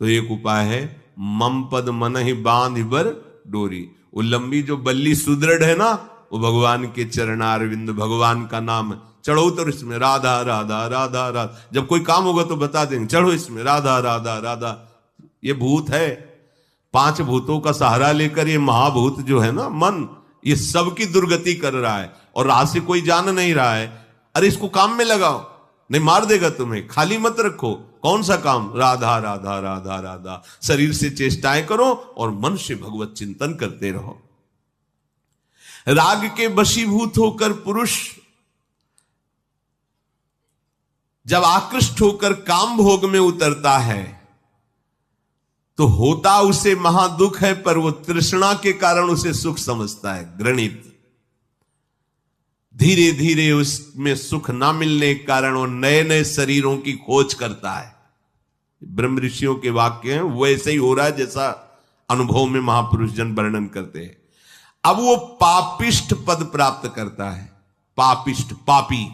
तो एक उपाय है, मम पद मन ही बांध बर डोरी। वो लंबी जो बल्ली सुदृढ़ है ना, वो भगवान के चरणारविंद, भगवान का नाम है। चढ़ो तो इसमें राधा राधा राधा राधा, जब कोई काम होगा तो बता देंगे, चढ़ो इसमें राधा राधा राधा। ये भूत है, 5 भूतों का सहारा लेकर ये महाभूत जो है ना मन, ये सबकी दुर्गति कर रहा है, और राह से कोई जान नहीं रहा है। अरे इसको काम में लगाओ, नहीं मार देगा तुम्हें, खाली मत रखो। कौन सा काम? राधा राधा राधा राधा। शरीर से चेष्टाएं करो और मन से भगवत चिंतन करते रहो। राग के वशीभूत होकर पुरुष जब आकृष्ट होकर काम भोग में उतरता है तो होता उसे महादुख है, पर वो तृष्णा के कारण उसे सुख समझता है, घृणित। धीरे धीरे उसमें सुख ना मिलने के कारण वो नए नए शरीरों की खोज करता है। ब्रह्म ऋषियों के वाक्य हैं, वो ऐसे ही हो रहा है जैसा अनुभव में महापुरुष जन वर्णन करते हैं। अब वो पापिष्ट पद प्राप्त करता है। पापिष्ट, पापी,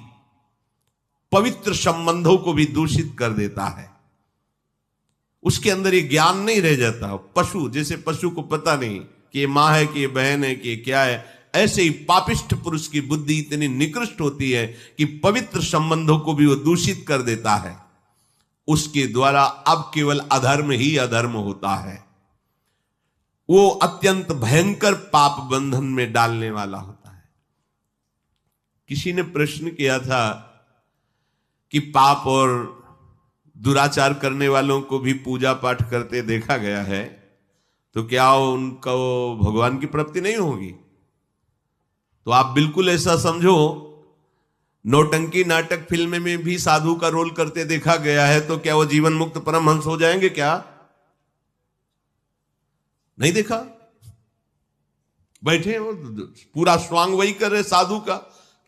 पवित्र संबंधों को भी दूषित कर देता है। उसके अंदर ये ज्ञान नहीं रह जाता। पशु, जैसे पशु को पता नहीं कि ये मां है कि ये बहन है कि ये क्या है, ऐसे ही पापिष्ट पुरुष की बुद्धि इतनी निकृष्ट होती है कि पवित्र संबंधों को भी वो दूषित कर देता है। उसके द्वारा अब केवल अधर्म ही अधर्म होता है। वो अत्यंत भयंकर पाप बंधन में डालने वाला होता है। किसी ने प्रश्न किया था कि पाप और दुराचार करने वालों को भी पूजा पाठ करते देखा गया है, तो क्या उनको भगवान की प्राप्ति नहीं होगी? तो आप बिल्कुल ऐसा समझो, नौटंकी नाटक फिल्म में भी साधु का रोल करते देखा गया है, तो क्या वो जीवन मुक्त परमहंस हो जाएंगे? क्या नहीं देखा? बैठे वो पूरा स्वांग वही कर रहे साधु का।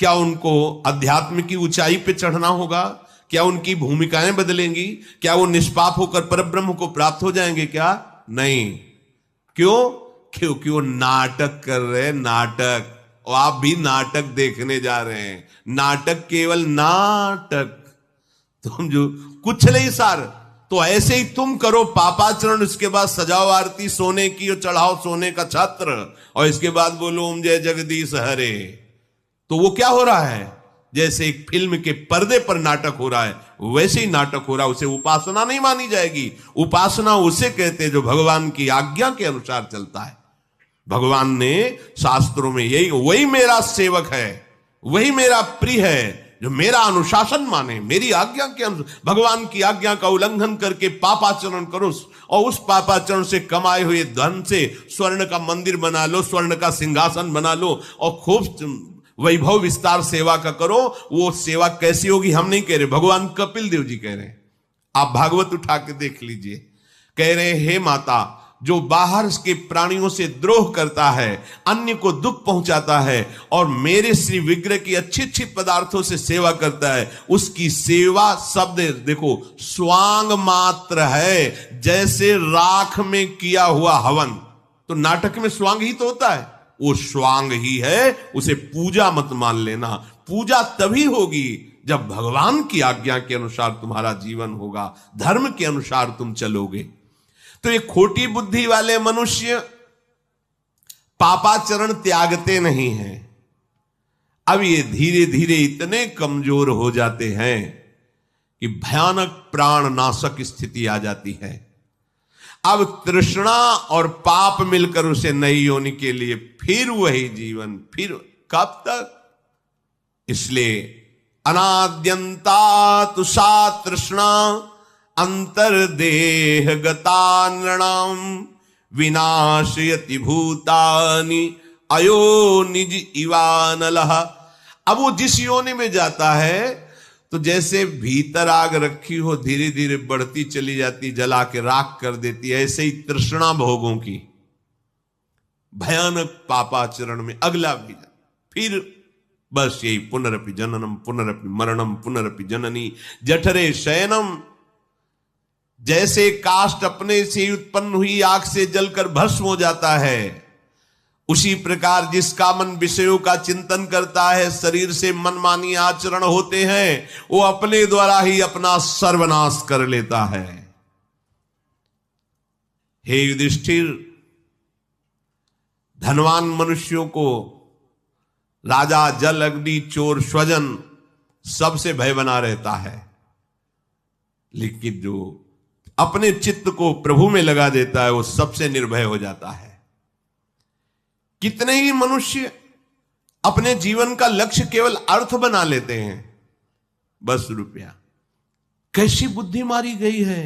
क्या उनको अध्यात्म की ऊंचाई पे चढ़ना होगा? क्या उनकी भूमिकाएं बदलेंगी? क्या वो निष्पाप होकर परब्रह्म को प्राप्त हो जाएंगे? क्या नहीं। क्यों? क्योंकि वो नाटक कर रहे हैं, नाटक। और आप भी नाटक देखने जा रहे हैं। नाटक केवल नाटक, तुम जो कुछ नहीं सार, तो ऐसे ही तुम करो पापाचरण, उसके बाद सजाओ आरती सोने की और चढ़ाओ सोने का छत्र, और इसके बाद बोलो ओम जय जगदीश हरे। तो वो क्या हो रहा है? जैसे एक फिल्म के पर्दे पर नाटक हो रहा है, वैसे ही नाटक हो रहा है। उसे उपासना नहीं मानी जाएगी। उपासना उसे कहते हैं जो भगवान की आज्ञा के अनुसार चलता है। भगवान ने शास्त्रों में यही, वही मेरा सेवक है, वही मेरा प्रिय है जो मेरा अनुशासन माने, मेरी आज्ञा के अनुसार। भगवान की आज्ञा का उल्लंघन करके पापाचरण करो, और उस पापाचरण से कमाए हुए धन से स्वर्ण का मंदिर बना लो, स्वर्ण का सिंहासन बना लो, और खूब वैभव विस्तार सेवा का करो। वो सेवा कैसी होगी हम नहीं कह रहे, भगवान कपिल देव जी कह रहे हैं। आप भागवत उठा के देख लीजिए। कह रहे हे माता, जो बाहर के प्राणियों से द्रोह करता है, अन्य को दुख पहुंचाता है, और मेरे श्री विग्रह की अच्छी अच्छी पदार्थों से सेवा करता है, उसकी सेवा शब्द देखो स्वांग मात्र है, जैसे राख में किया हुआ हवन। तो नाटक में स्वांग ही तो होता है, वो स्वांग ही है। उसे पूजा मत मान लेना। पूजा तभी होगी जब भगवान की आज्ञा के अनुसार तुम्हारा जीवन होगा, धर्म के अनुसार तुम चलोगे। तो ये खोटी बुद्धि वाले मनुष्य पापाचरण त्यागते नहीं हैं। अब ये धीरे धीरे इतने कमजोर हो जाते हैं कि भयानक प्राण नाशक स्थिति आ जाती है। अब तृष्णा और पाप मिलकर उसे नई योनि के लिए फिर वही जीवन, फिर कब तक? इसलिए अनाद्यंता तुषा तृष्णा अंतर्देह गता नृणाम विनाशयति भूतानि अयो निज इवानलः। अब वो जिस योनि में जाता है तो जैसे भीतर आग रखी हो धीरे धीरे बढ़ती चली जाती, जला के राख कर देती है, ऐसे ही तृष्णा भोगों की भयानक पापाचरण में अगला भी, फिर बस यही पुनरपि जननम पुनरपि मरणम पुनरपि जननी जठरे शयनम। जैसे काष्ठ अपने से उत्पन्न हुई आग से जलकर भस्म हो जाता है, उसी प्रकार जिसका मन विषयों का चिंतन करता है, शरीर से मनमानी आचरण होते हैं, वो अपने द्वारा ही अपना सर्वनाश कर लेता है। हे युधिष्ठिर, धनवान मनुष्यों को राजा, जल, अग्नि, चोर, स्वजन सबसे भय बना रहता है, लेकिन जो अपने चित्त को प्रभु में लगा देता है वो सबसे निर्भय हो जाता है। कितने ही मनुष्य अपने जीवन का लक्ष्य केवल अर्थ बना लेते हैं, बस रुपया। कैसी बुद्धि मारी गई है।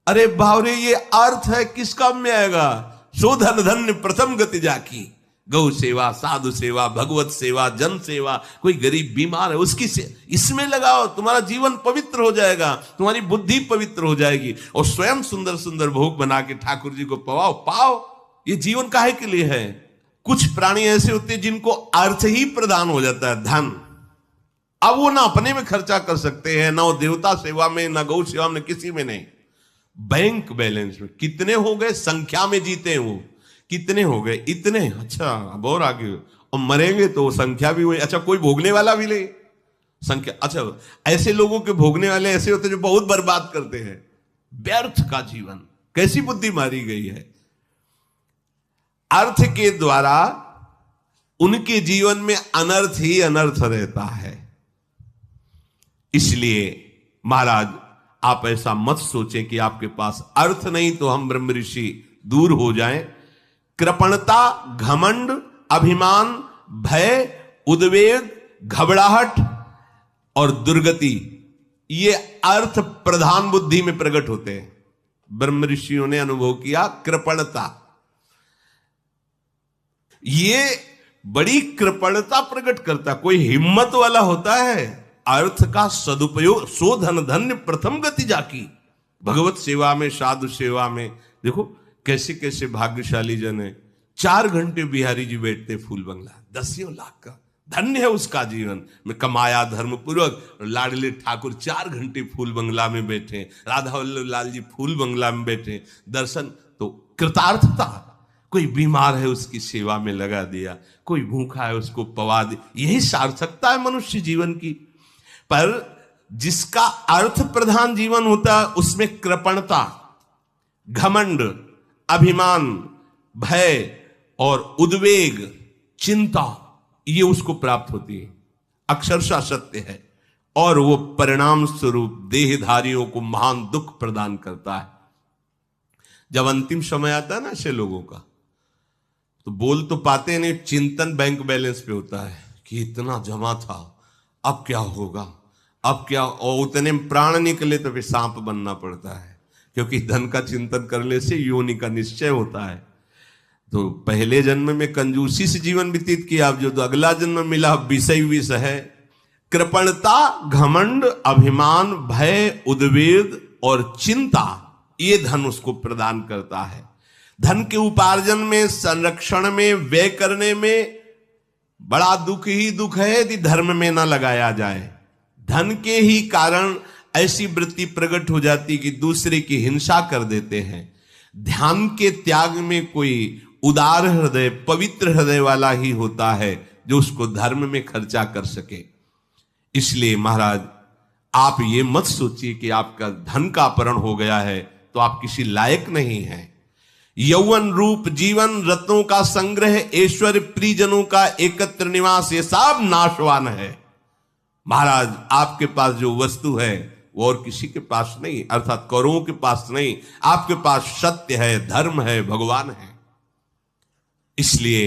अरे बावरे, ये अर्थ है, किस काम में आएगा? सो धन धन्य प्रथम गति जाकी, गौ सेवा, साधु सेवा, भगवत सेवा, जन सेवा। कोई गरीब बीमार है उसकी इसमें लगाओ, तुम्हारा जीवन पवित्र हो जाएगा, तुम्हारी बुद्धि पवित्र हो जाएगी, और स्वयं सुंदर सुंदर भोग बना के ठाकुर जी को पाओ। ये जीवन काहे के लिए है? कुछ प्राणी ऐसे होते हैं जिनको अर्थ ही प्रदान हो जाता है, धन। अब वो ना अपने में खर्चा कर सकते हैं, ना वो देवता सेवा में, ना गौ सेवा में, किसी में नहीं। बैंक बैलेंस में कितने हो गए, संख्या में जीते हैं वो, कितने हो गए, इतने, अच्छा अब और आगे, और मरेंगे तो संख्या भी हुई। अच्छा, कोई भोगने वाला भी ले संख्या। अच्छा, ऐसे लोगों के भोगने वाले ऐसे होते हैं जो बहुत बर्बाद करते हैं, व्यर्थ का जीवन। कैसी बुद्धि मारी गई है। अर्थ के द्वारा उनके जीवन में अनर्थ ही अनर्थ रहता है। इसलिए महाराज, आप ऐसा मत सोचें कि आपके पास अर्थ नहीं तो हम ब्रह्म ऋषि दूर हो जाएं। कृपणता, घमंड, अभिमान, भय, उद्वेग, घबराहट और दुर्गति, ये अर्थ प्रधान बुद्धि में प्रकट होते हैं। ब्रह्म ऋषियों ने अनुभव किया कृपणता, ये बड़ी कृपणता प्रकट करता। कोई हिम्मत वाला होता है, अर्थ का सदुपयोग, सो धन धन्य प्रथम गति जाकी। भगवत सेवा में, साधु सेवा में देखो कैसे कैसे भाग्यशाली जन है। 4 घंटे बिहारी जी बैठते फूल बंगला, 10 लाख का, धन्य है उसका जीवन में कमाया धर्म पूर्वक। लाडले ठाकुर 4 घंटे फूल बंगला में बैठे, राधा वल्लभ लाल जी फूल बंगला में बैठे, दर्शन तो कृतार्थता। कोई बीमार है उसकी सेवा में लगा दिया, कोई भूखा है उसको पवा दिया, यही सार्थकता है मनुष्य जीवन की। पर जिसका अर्थ प्रधान जीवन होता है उसमें कृपणता, घमंड, अभिमान, भय और उद्वेग, चिंता, ये उसको प्राप्त होती है। अक्षरशः सत्य है, और वो परिणाम स्वरूप देहधारियों को महान दुख प्रदान करता है। जब अंतिम समय आता है ना ऐसे लोगों का, तो बोल तो पाते नहीं, चिंतन बैंक बैलेंस पे होता है कि इतना जमा था, अब क्या होगा, अब क्या, और उतने में प्राण निकले तो फिर सांप बनना पड़ता है, क्योंकि धन का चिंतन करने से योनि का निश्चय होता है। तो पहले जन्म में कंजूसी से जीवन व्यतीत किया, अब जो तो अगला जन्म मिला विषय विष है। कृपणता, घमंड, अभिमान, भय, उद्वेग और चिंता, ये धन उसको प्रदान करता है। धन के उपार्जन में, संरक्षण में, व्यय करने में बड़ा दुख ही दुख है यदि धर्म में ना लगाया जाए। धन के ही कारण ऐसी वृत्ति प्रकट हो जाती कि दूसरे की हिंसा कर देते हैं। ध्यान के त्याग में कोई उदार हृदय, पवित्र हृदय वाला ही होता है जो उसको धर्म में खर्चा कर सके। इसलिए महाराज, आप ये मत सोचिए कि आपका धन का अपहरण हो गया है तो आप किसी लायक नहीं हैं। यौवन रूप जीवन, रत्नों का संग्रह, ऐश्वर्य, प्रियजनों का एकत्र निवास, ये सब नाशवान है। महाराज, आपके पास जो वस्तु है वो और किसी के पास नहीं, अर्थात कौरवों के पास नहीं, आपके पास सत्य है, धर्म है, भगवान है। इसलिए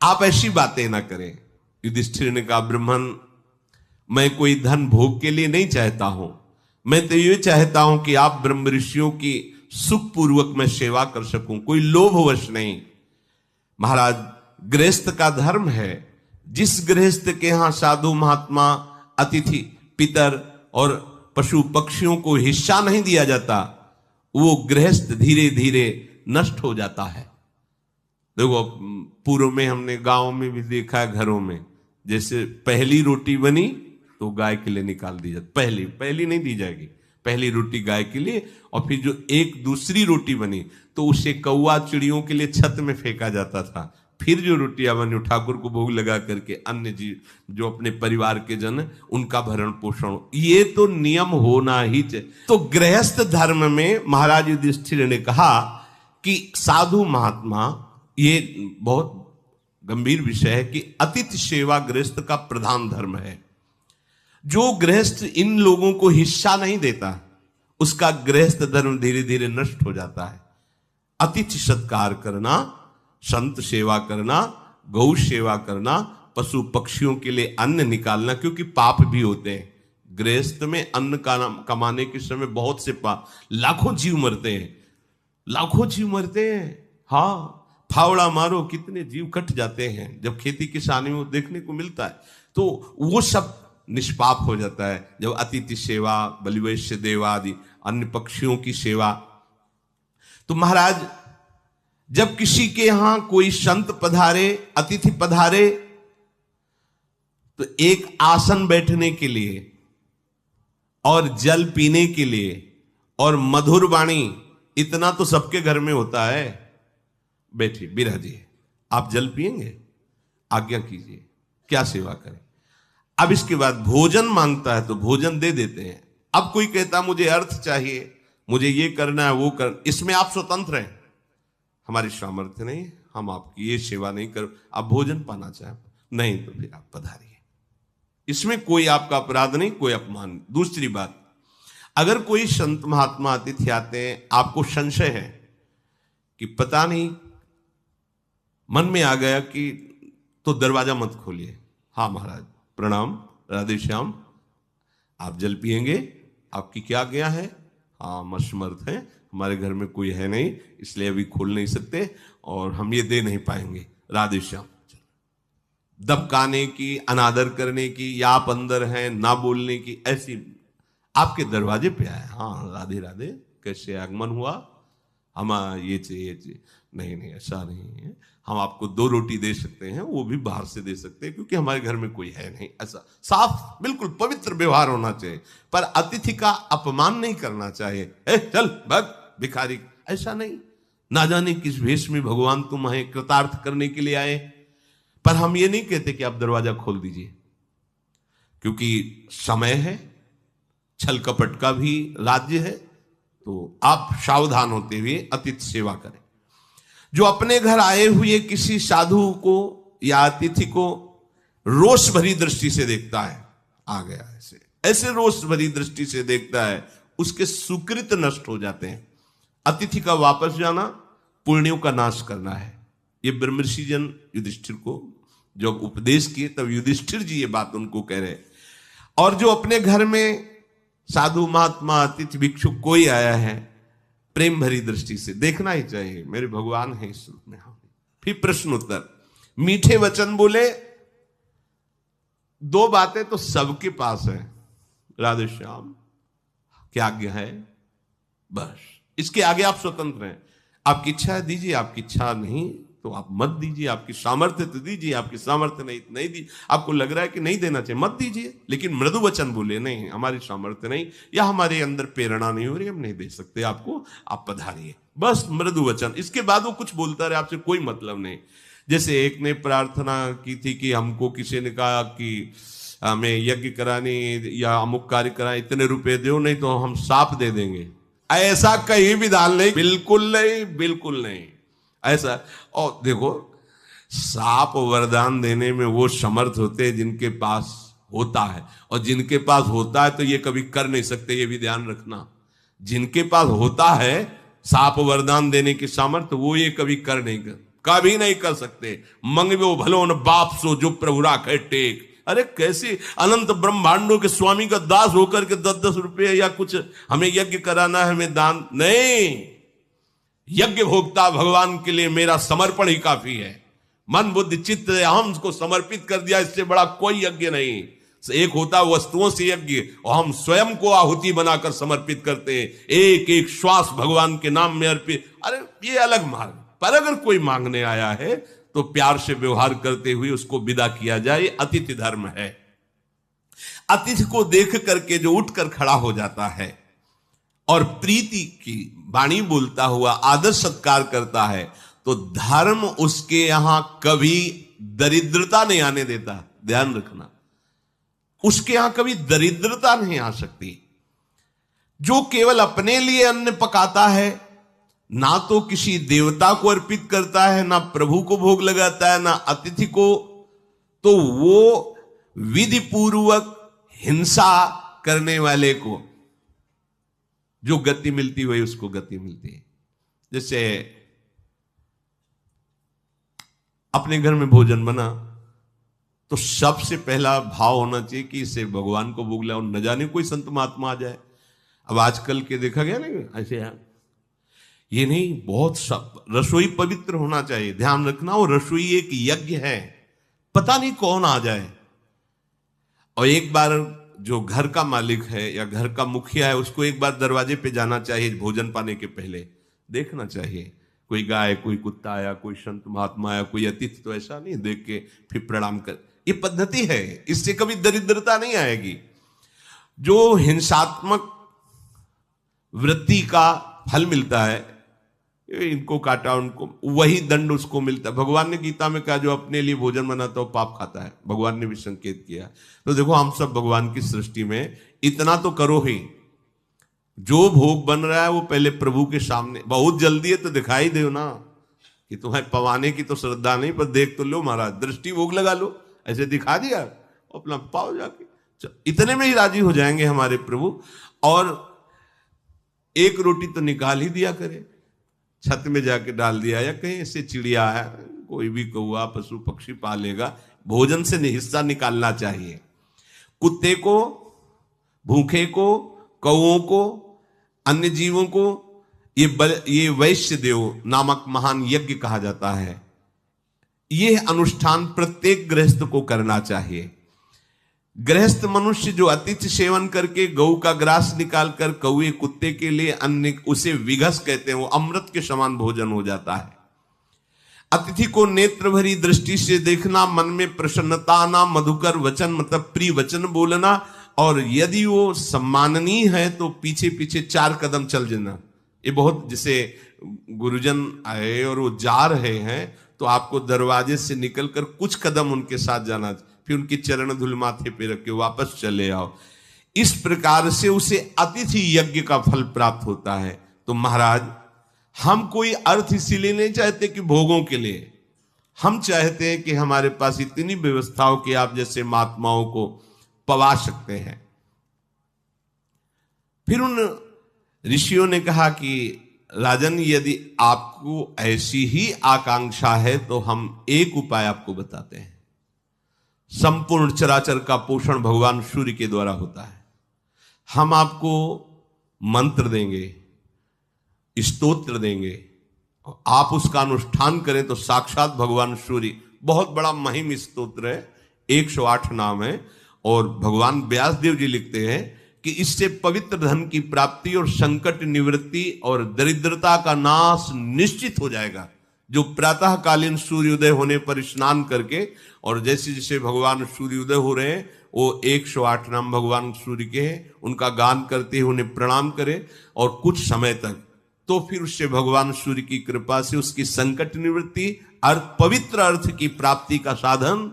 आप ऐसी बातें ना करें। युधिष्ठिर ने कहा, ब्राह्मण, मैं कोई धन भोग के लिए नहीं चाहता हूं, मैं तो ये चाहता हूं कि आप ब्रह्म ऋषियों की सुखपूर्वक मैं सेवा कर सकूं, कोई लोभवश नहीं। महाराज, गृहस्थ का धर्म है, जिस गृहस्थ के यहां साधु महात्मा, अतिथि, पितर और पशु पक्षियों को हिस्सा नहीं दिया जाता, वो गृहस्थ धीरे धीरे नष्ट हो जाता है। देखो, पूर्व में हमने गांव में भी देखा है, घरों में जैसे पहली रोटी बनी तो गाय के लिए निकाल दी जाती, पहली नहीं दी जाएगी, पहली रोटी गाय के लिए, और फिर जो एक दूसरी रोटी बनी तो उसे कौवा चिड़ियों के लिए छत में फेंका जाता था। फिर जो रोटियां बनी ठाकुर को भोग लगा करके अन्य जीव जो अपने परिवार के जन, उनका भरण पोषण, ये तो नियम होना ही चाहिए। तो गृहस्थ धर्म में महाराज युधिष्ठिर ने कहा कि साधु महात्मा, ये बहुत गंभीर विषय है कि अतिथि सेवा गृहस्थ का प्रधान धर्म है। जो गृहस्थ इन लोगों को हिस्सा नहीं देता, उसका गृहस्थ धर्म धीरे धीरे नष्ट हो जाता है। अतिथि सत्कार करना, संत सेवा करना, गौ सेवा करना, पशु पक्षियों के लिए अन्न निकालना, क्योंकि पाप भी होते हैं गृहस्थ में। अन्न कमाने के समय बहुत से पाप, लाखों जीव मरते हैं, लाखों जीव मरते हैं। हाँ, फावड़ा मारो कितने जीव कट जाते हैं जब खेती किसानी में देखने को मिलता है। तो वो सब निष्पाप हो जाता है जब अतिथि सेवा, बलिवैश्य देवादि अन्य पक्षियों की सेवा। तो महाराज, जब किसी के यहां कोई संत पधारे, अतिथि पधारे, तो एक आसन बैठने के लिए और जल पीने के लिए और मधुर वाणी, इतना तो सबके घर में होता है। बैठिए, बिराजिए, आप जल पिएंगे, आज्ञा कीजिए, क्या सेवा करें। अब इसके बाद भोजन मांगता है तो भोजन दे देते हैं। अब कोई कहता मुझे अर्थ चाहिए, मुझे ये करना है, वो कर, इसमें आप स्वतंत्र हैं, हमारी सामर्थ्य नहीं, हम आपकी ये सेवा नहीं कर। आप भोजन पाना चाहें, नहीं तो फिर आप पधारिए, इसमें कोई आपका अपराध नहीं, कोई अपमान। दूसरी बात, अगर कोई संत महात्मा अतिथि आते हैं, आपको संशय है कि पता नहीं, मन में आ गया कि, तो दरवाजा मत खोलिए। हाँ महाराज, प्रणाम, राधे श्याम, आप जल पिएंगे, आपकी क्या आज्ञा है? हाँ, हम असमर्थ हैं, हमारे घर में कोई है नहीं, इसलिए अभी खोल नहीं सकते और हम ये दे नहीं पाएंगे, राधे श्याम। दबकाने की, अनादर करने की, या आप अंदर हैं ना बोलने की, ऐसी आपके दरवाजे पे आए, हाँ राधे राधे, कैसे आगमन हुआ, हम ये चाहिए, नहीं ऐसा नहीं है, हम आपको 2 रोटी दे सकते हैं, वो भी बाहर से दे सकते हैं, क्योंकि हमारे घर में कोई है नहीं। ऐसा साफ बिल्कुल पवित्र व्यवहार होना चाहिए, पर अतिथि का अपमान नहीं करना चाहिए। चल भग भिखारी, ऐसा नहीं। ना जाने किस भेष में भगवान तुम्हें कृतार्थ करने के लिए आए। पर हम ये नहीं कहते कि आप दरवाजा खोल दीजिए, क्योंकि समय है, छल कपट का भी राज्य है, तो आप सावधान होते हुए अतिथि सेवा करें। जो अपने घर आए हुए किसी साधु को या अतिथि को रोष भरी दृष्टि से देखता है, आ गया ऐसे रोष भरी दृष्टि से देखता है, उसके सुकृत नष्ट हो जाते हैं। अतिथि का वापस जाना पुण्यों का नाश करना है। ये ब्रह्मर्षि जन युधिष्ठिर को जब उपदेश किए, तब युधिष्ठिर जी ये बात उनको कह रहे। और जो अपने घर में साधु महात्मा अतिथि भिक्षु कोई आया है, प्रेम भरी दृष्टि से देखना ही चाहिए, मेरे भगवान हैं इस रूप में। फिर प्रश्न उत्तर, मीठे वचन बोले। 2 बातें तो सबके पास है, राधे श्याम, क्या आज्ञा है, बस इसके आगे आप स्वतंत्र हैं। आपकी इच्छा है दीजिए, आपकी इच्छा नहीं तो आप मत दीजिए, आपकी सामर्थ्य तो दीजिए, आपकी सामर्थ्य नहीं दी, आपको लग रहा है कि नहीं देना चाहिए, मत दीजिए, लेकिन मृदु वचन बोले, नहीं हमारी सामर्थ्य नहीं, या हमारे अंदर प्रेरणा नहीं हो रही, हम नहीं दे सकते आपको, आप पधारिए, बस मृदु वचन। इसके बाद वो कुछ बोलता रहे, आपसे कोई मतलब नहीं। जैसे एक ने प्रार्थना की थी कि हमको किसी ने कहा कि हमें यज्ञ कराने या अमुक कार्य कराए, इतने रुपए दो, नहीं तो हम सांप दे देंगे। ऐसा कहीं भी दान नहीं, बिल्कुल नहीं, बिल्कुल नहीं ऐसा। और देखो, सांप वरदान देने में वो समर्थ होते हैं जिनके पास होता है, और जिनके पास होता है तो ये कभी कर नहीं सकते, ये भी ध्यान रखना। जिनके पास होता है साप वरदान देने की सामर्थ्य, वो ये कभी कभी नहीं कर सकते। मंगवे भलो न बाप सो जो प्रभु राखे टेक। अरे कैसे अनंत ब्रह्मांडों के स्वामी का दास होकर के 10-10 रुपये या कुछ हमें यज्ञ कराना है, हमें दान नहीं। यज्ञ भोक्ता भगवान के लिए मेरा समर्पण ही काफी है। मन बुद्धि चित्त हम को समर्पित कर दिया, इससे बड़ा कोई यज्ञ नहीं। एक होता वस्तुओं से यज्ञ, और हम स्वयं को आहुति बनाकर समर्पित करते हैं, एक एक श्वास भगवान के नाम में अर्पित। अरे ये अलग मार्ग। पर अगर कोई मांगने आया है तो प्यार से व्यवहार करते हुए उसको विदा किया जाए, अतिथि धर्म है। अतिथि को देख करके जो उठकर खड़ा हो जाता है और प्रीति की वाणी बोलता हुआ आदर सत्कार करता है, तो धर्म उसके यहां कभी दरिद्रता नहीं आने देता। ध्यान रखना, उसके यहां कभी दरिद्रता नहीं आ सकती। जो केवल अपने लिए अन्न पकाता है, ना तो किसी देवता को अर्पित करता है, ना प्रभु को भोग लगाता है, ना अतिथि को, तो वो विधि पूर्वक हिंसा करने वाले को जो गति मिलती है, उसको गति मिलती है। जैसे अपने घर में भोजन बना तो सबसे पहला भाव होना चाहिए कि इसे भगवान को भोग लाओ, न जाने कोई संत महात्मा आ जाए। अब आजकल के देखा गया ना ऐसे है, ये नहीं, बहुत सब रसोई पवित्र होना चाहिए। ध्यान रखना, वो रसोई एक यज्ञ है, पता नहीं कौन आ जाए। और एक बार जो घर का मालिक है या घर का मुखिया है, उसको एक बार दरवाजे पे जाना चाहिए भोजन पाने के पहले, देखना चाहिए कोई गाय, कोई कुत्ता आया, कोई संत महात्मा आया, कोई अतिथि, तो ऐसा नहीं देख के फिर प्रणाम कर। ये पद्धति है, इससे कभी दरिद्रता नहीं आएगी। जो हिंसात्मक वृत्ति का फल मिलता है, इनको काटा उनको, वही दंड उसको मिलता है। भगवान ने गीता में कहा जो अपने लिए भोजन बनाता है वो पाप खाता है, भगवान ने भी संकेत किया। तो देखो हम सब भगवान की सृष्टि में इतना तो करो ही, जो भोग बन रहा है वो पहले प्रभु के सामने, बहुत जल्दी है तो दिखाई दो ना कि तुम्हें पवाने की तो श्रद्धा नहीं, पर देख तो लो महाराज, दृष्टि भोग लगा लो, ऐसे दिखा दिया अपना पाओ जाके, इतने में ही राजी हो जाएंगे हमारे प्रभु। और एक रोटी तो निकाल ही दिया करे, छत में जाके डाल दिया, या कहीं ऐसे चिड़िया है, कोई भी कौआ पशु पक्षी पालेगा, भोजन से हिस्सा निकालना चाहिए। कुत्ते को, भूखे को, कौओं को, अन्य जीवों को ये वैश्य देव नामक महान यज्ञ कहा जाता है। यह अनुष्ठान प्रत्येक गृहस्थ को करना चाहिए। गृहस्थ मनुष्य जो अतिथि सेवन करके गऊ का ग्रास निकालकर कौए कुत्ते के लिए अन्य, उसे विघस कहते हैं, वो अमृत के समान भोजन हो जाता है। अतिथि को नेत्र भरी दृष्टि से देखना, मन में प्रसन्नता आना, मधुकर वचन मतलब प्रिय वचन बोलना, और यदि वो सम्माननीय है तो पीछे पीछे 4 कदम चल जाना। ये बहुत, जैसे गुरुजन आए और वो जा रहे हैं तो आपको दरवाजे से निकलकर कुछ कदम उनके साथ जाना, फिर उनकी चरण धूल माथे पे रख के वापस चले आओ। इस प्रकार से उसे अतिथि यज्ञ का फल प्राप्त होता है। तो महाराज, हम कोई अर्थ इसीलिए नहीं चाहते कि भोगों के लिए, हम चाहते हैं कि हमारे पास इतनी व्यवस्थाओं की आप जैसे महात्माओं को पवा सकते हैं। फिर उन ऋषियों ने कहा कि राजन, यदि आपको ऐसी ही आकांक्षा है तो हम एक उपाय आपको बताते हैं। संपूर्ण चराचर का पोषण भगवान सूर्य के द्वारा होता है। हम आपको मंत्र देंगे, स्तोत्र देंगे, आप उसका अनुष्ठान करें तो साक्षात भगवान सूर्य, बहुत बड़ा महिम स्तोत्र है, 108 नाम है, और भगवान व्यास देव जी लिखते हैं कि इससे पवित्र धन की प्राप्ति और संकट निवृत्ति और दरिद्रता का नाश निश्चित हो जाएगा। जो प्रातःकालीन सूर्योदय होने पर स्नान करके, और जैसे जैसे भगवान सूर्योदय हो रहे हैं, वो 108 नाम भगवान सूर्य के हैं, उनका गान करते हुए उन्हें प्रणाम करें, और कुछ समय तक, तो फिर उससे भगवान सूर्य की कृपा से उसकी संकट निवृत्ति, पवित्र अर्थ की प्राप्ति का साधन,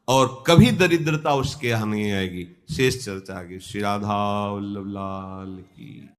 और कभी दरिद्रता उसके यहाँ नहीं आएगी। शेष चर्चा आगे। श्री राधा वल्लभ लाल की।